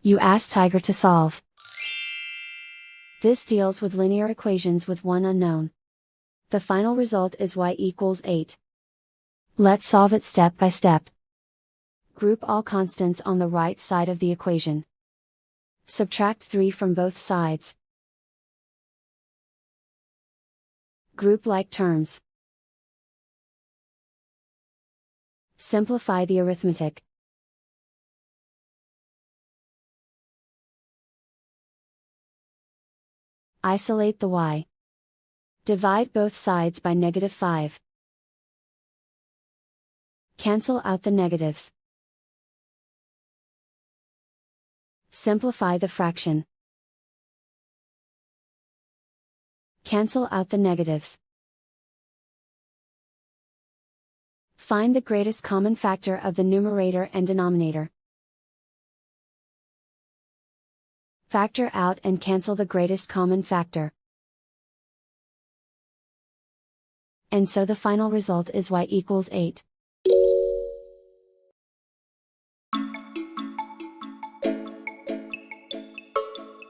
You ask Tiger to solve. This deals with linear equations with one unknown. The final result is y equals 8. Let's solve it step by step. Group all constants on the right side of the equation. Subtract 3 from both sides. Group like terms. Simplify the arithmetic. Isolate the y. Divide both sides by -5. Cancel out the negatives. Simplify the fraction. Cancel out the negatives. Find the greatest common factor of the numerator and denominator. Factor out and cancel the greatest common factor. And so the final result is y equals 8.